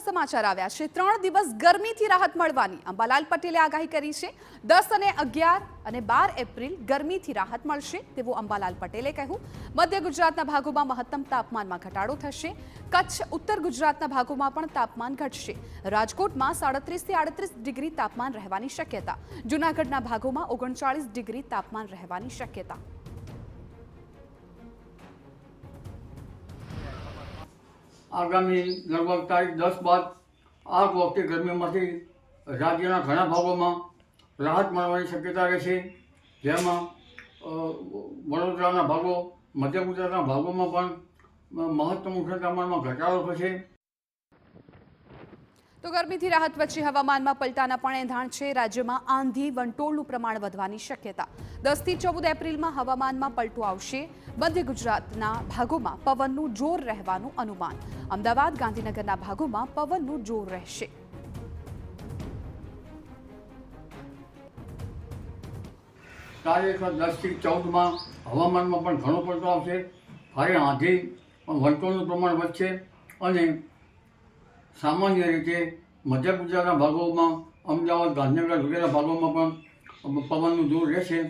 સમાચાર આવ્યા છે। 3 દિવસ ગરમીથી રાહત મળવાની અંબાલાલ પટેલે આગાહી કરી છે। 10 અને 11 અને 12 એપ્રિલ ગરમીથી રાહત મળશે તેવું અંબાલાલ પટેલે કહ્યું। મધ્ય ગુજરાતના ભાગોમાં મહત્તમ તાપમાનમાં ઘટાડો થશે। કચ્છ ઉત્તર ગુજરાતના ભાગોમાં પણ તાપમાન ઘટશે। રાજકોટમાં 37 થી 38 ડિગ્રી તાપમાન રહેવાની શક્યતા। જૂનાગઢના ભાગોમાં 39 ડિગ્રી તાપમાન રહેવાની શક્યતા। आगामी लगभग तारीख 10 बाद आ वखते गर्मी में राज्य घना भागों में राहत मळवानी शक्यता रहेशे। जेमां वडोदराना भागों मध्य गुजरातना भागों में पण महत्तम उष्णतामान में घटाडो थशे। तो गर्मीથી રાહત વચ્ચે હવામાનમાં પલટાના પણ એંધાણ છે। રાજ્યમાં આંધી વંટોળનું પ્રમાણ વધવાની શક્યતા। 10 થી 14 એપ્રિલમાં હવામાનમાં પલટો આવશે। મધ્ય ગુજરાતના ભાગોમાં પવનનું જોર રહેવાનું અનુમાન। અમદાવાદ ગાંધીનગરના ભાગોમાં પવનનું જોર રહેશે। તારીખ 10 થી 14 માં હવામાનમાં પણ ઘણો પલટો આવશે। ભારે આંધી પણ વંટોળનું પ્રમાણ વધશે અને सामान्य रीते मध्य गुजरात भागों में अमदावाद गांधीनगर वगैरह भागों में पवन जोर रहेशे।